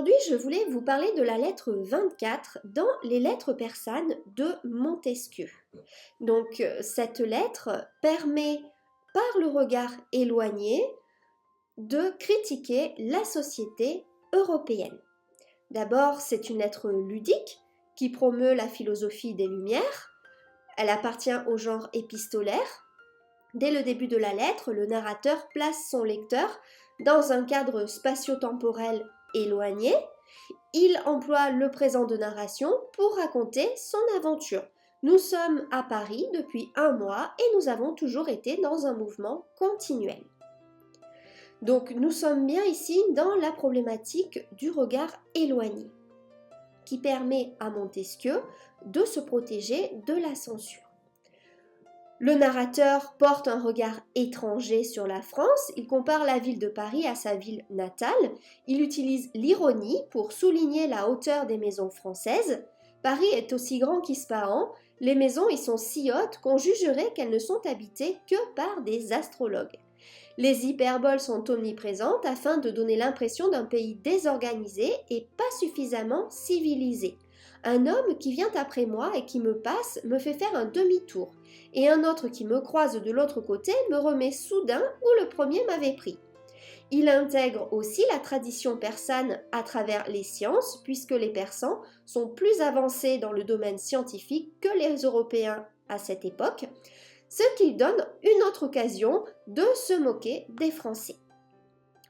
Aujourd'hui, je voulais vous parler de la lettre 24 dans les lettres persanes de Montesquieu. Donc, cette lettre permet, par le regard éloigné, de critiquer la société européenne. D'abord, c'est une lettre ludique qui promeut la philosophie des Lumières. Elle appartient au genre épistolaire. Dès le début de la lettre, le narrateur place son lecteur dans un cadre spatio-temporel éloigné. Il emploie le présent de narration pour raconter son aventure. Nous sommes à Paris depuis un mois et nous avons toujours été dans un mouvement continuel. Donc nous sommes bien ici dans la problématique du regard éloigné, qui permet à Montesquieu de se protéger de la censure. Le narrateur porte un regard étranger sur la France, il compare la ville de Paris à sa ville natale, il utilise l'ironie pour souligner la hauteur des maisons françaises. Paris est aussi grand qu'Ispahan, les maisons y sont si hautes qu'on jugerait qu'elles ne sont habitées que par des astrologues. Les hyperboles sont omniprésentes afin de donner l'impression d'un pays désorganisé et pas suffisamment civilisé. Un homme qui vient après moi et qui me passe me fait faire un demi-tour, et un autre qui me croise de l'autre côté me remet soudain où le premier m'avait pris. Il intègre aussi la tradition persane à travers les sciences, puisque les Persans sont plus avancés dans le domaine scientifique que les Européens à cette époque, ce qui donne une autre occasion de se moquer des Français.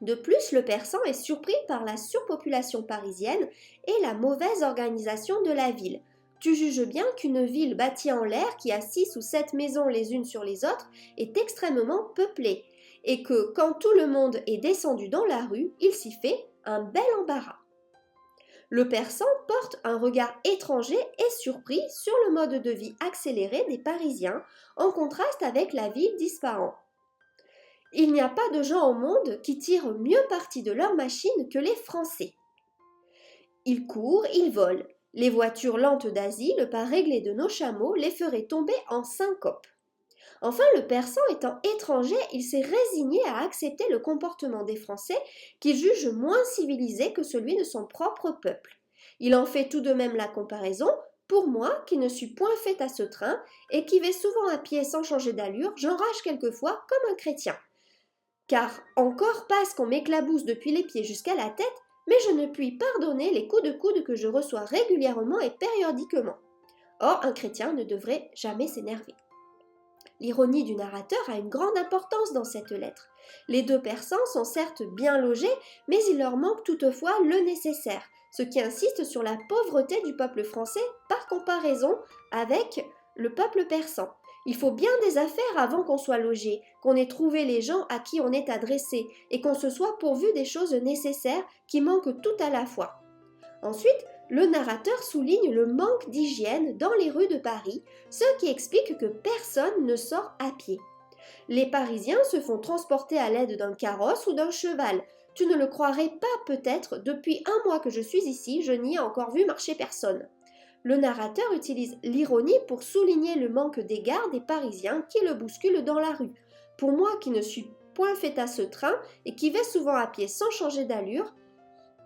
De plus, le persan est surpris par la surpopulation parisienne et la mauvaise organisation de la ville. Tu juges bien qu'une ville bâtie en l'air qui a 6 ou 7 maisons les unes sur les autres est extrêmement peuplée et que quand tout le monde est descendu dans la rue, il s'y fait un bel embarras. Le persan porte un regard étranger et surpris sur le mode de vie accéléré des Parisiens en contraste avec la ville d'Ispahan. Il n'y a pas de gens au monde qui tirent mieux parti de leur machine que les Français. Ils courent, ils volent. Les voitures lentes d'Asie, le pas réglé de nos chameaux, les feraient tomber en syncope. Enfin, le persan étant étranger, il s'est résigné à accepter le comportement des Français qu'il juge moins civilisé que celui de son propre peuple. Il en fait tout de même la comparaison. Pour moi, qui ne suis point faite à ce train et qui vais souvent à pied sans changer d'allure, j'enrage quelquefois comme un chrétien. Car encore passe qu'on m'éclabousse depuis les pieds jusqu'à la tête, mais je ne puis pardonner les coups de coude que je reçois régulièrement et périodiquement. Or, un chrétien ne devrait jamais s'énerver. L'ironie du narrateur a une grande importance dans cette lettre. Les deux persans sont certes bien logés, mais il leur manque toutefois le nécessaire, ce qui insiste sur la pauvreté du peuple français par comparaison avec le peuple persan. Il faut bien des affaires avant qu'on soit logé, qu'on ait trouvé les gens à qui on est adressé et qu'on se soit pourvu des choses nécessaires qui manquent tout à la fois. Ensuite, le narrateur souligne le manque d'hygiène dans les rues de Paris, ce qui explique que personne ne sort à pied. Les Parisiens se font transporter à l'aide d'un carrosse ou d'un cheval. Tu ne le croirais pas peut-être, depuis un mois que je suis ici, je n'y ai encore vu marcher personne. Le narrateur utilise l'ironie pour souligner le manque d'égard des Parisiens qui le bousculent dans la rue. Pour moi qui ne suis point faite à ce train et qui vais souvent à pied sans changer d'allure,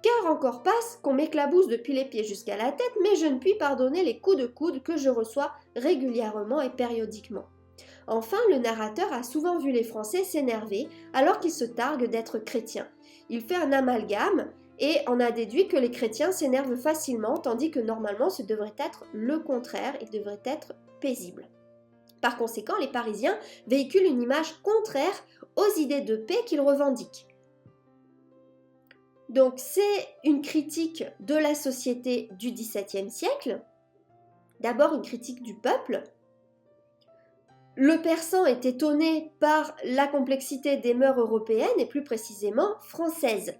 car encore passe qu'on m'éclabousse depuis les pieds jusqu'à la tête, mais je ne puis pardonner les coups de coude que je reçois régulièrement et périodiquement. Enfin, le narrateur a souvent vu les Français s'énerver alors qu'ils se targuent d'être chrétiens. Il fait un amalgame et en a déduit que les chrétiens s'énervent facilement, tandis que normalement ce devrait être le contraire, ils devraient être paisibles. Par conséquent, les Parisiens véhiculent une image contraire aux idées de paix qu'ils revendiquent. Donc c'est une critique de la société du XVIIe siècle, d'abord une critique du peuple. Le persan est étonné par la complexité des mœurs européennes et plus précisément françaises.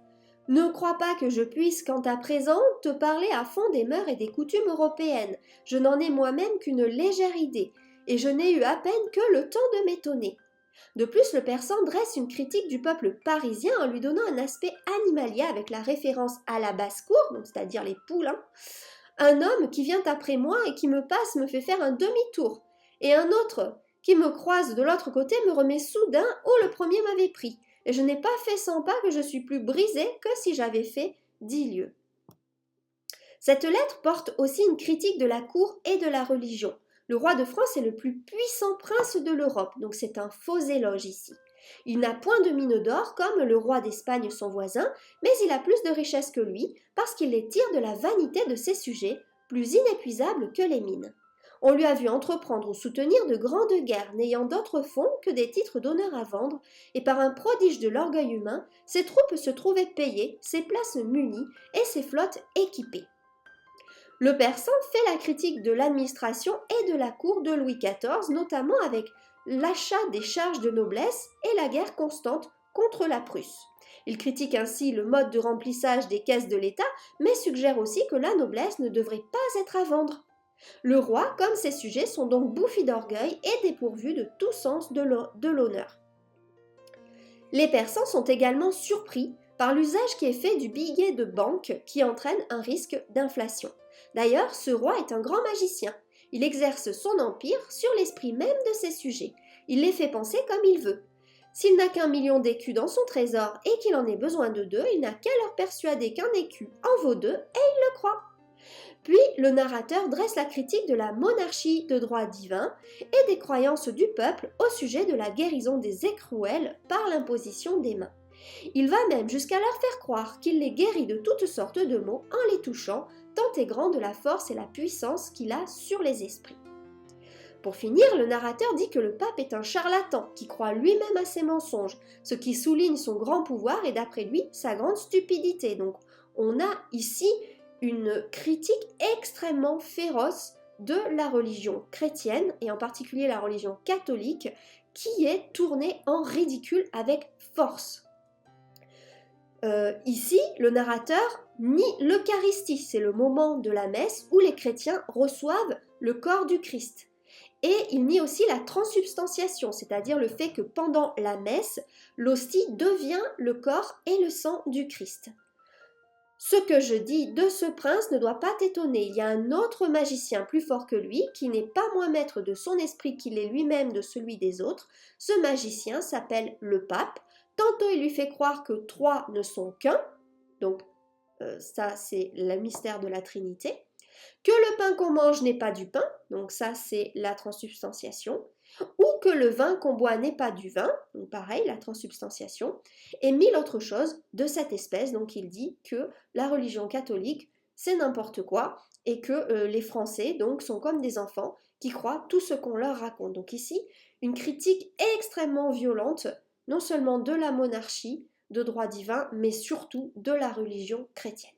Ne crois pas que je puisse, quant à présent, te parler à fond des mœurs et des coutumes européennes. Je n'en ai moi-même qu'une légère idée, et je n'ai eu à peine que le temps de m'étonner. De plus, le persan dresse une critique du peuple parisien en lui donnant un aspect animalier avec la référence à la basse-cour, donc c'est-à-dire les poules. Un homme qui vient après moi et qui me passe me fait faire un demi-tour, et un autre qui me croise de l'autre côté me remet soudain où le premier m'avait pris. Et je n'ai pas fait 100 pas que je suis plus brisée que si j'avais fait 10 lieues. Cette lettre porte aussi une critique de la cour et de la religion. Le roi de France est le plus puissant prince de l'Europe, donc c'est un faux éloge ici. Il n'a point de mine d'or comme le roi d'Espagne son voisin, mais il a plus de richesses que lui, parce qu'il les tire de la vanité de ses sujets, plus inépuisables que les mines. On lui a vu entreprendre ou soutenir de grandes guerres, n'ayant d'autre fonds que des titres d'honneur à vendre, et par un prodige de l'orgueil humain, ses troupes se trouvaient payées, ses places munies et ses flottes équipées. Le persan fait la critique de l'administration et de la cour de Louis XIV, notamment avec l'achat des charges de noblesse et la guerre constante contre la Prusse. Il critique ainsi le mode de remplissage des caisses de l'État, mais suggère aussi que la noblesse ne devrait pas être à vendre. Le roi, comme ses sujets, sont donc bouffis d'orgueil et dépourvus de tout sens de l'honneur. Les Persans sont également surpris par l'usage qui est fait du billet de banque qui entraîne un risque d'inflation. D'ailleurs, ce roi est un grand magicien. Il exerce son empire sur l'esprit même de ses sujets. Il les fait penser comme il veut. S'il n'a qu'1 million d'écus dans son trésor et qu'il en ait besoin de 2, il n'a qu'à leur persuader qu'un écu en vaut 2 et il le croit. Puis le narrateur dresse la critique de la monarchie de droit divin et des croyances du peuple au sujet de la guérison des écrouelles par l'imposition des mains. Il va même jusqu'à leur faire croire qu'il les guérit de toutes sortes de maux en les touchant, tant est grande la force et la puissance qu'il a sur les esprits. Pour finir, le narrateur dit que le pape est un charlatan qui croit lui-même à ses mensonges, ce qui souligne son grand pouvoir et d'après lui sa grande stupidité. Donc on a ici une critique extrêmement féroce de la religion chrétienne et en particulier la religion catholique qui est tournée en ridicule avec force. Ici, le narrateur nie l'Eucharistie, c'est le moment de la messe où les chrétiens reçoivent le corps du Christ. Et il nie aussi la transsubstantiation, c'est-à-dire le fait que pendant la messe, l'hostie devient le corps et le sang du Christ. Ce que je dis de ce prince ne doit pas t'étonner, il y a un autre magicien plus fort que lui, qui n'est pas moins maître de son esprit qu'il est lui-même de celui des autres. Ce magicien s'appelle le pape. Tantôt il lui fait croire que 3 ne sont qu'un, donc ça c'est le mystère de la Trinité, que le pain qu'on mange n'est pas du pain, donc ça c'est la transsubstantiation, ou que le vin qu'on boit n'est pas du vin, donc pareil, la transsubstantiation, et 1000 autres choses de cette espèce. Donc il dit que la religion catholique c'est n'importe quoi et que les Français donc sont comme des enfants qui croient tout ce qu'on leur raconte. Donc ici, une critique extrêmement violente, non seulement de la monarchie de droit divin, mais surtout de la religion chrétienne.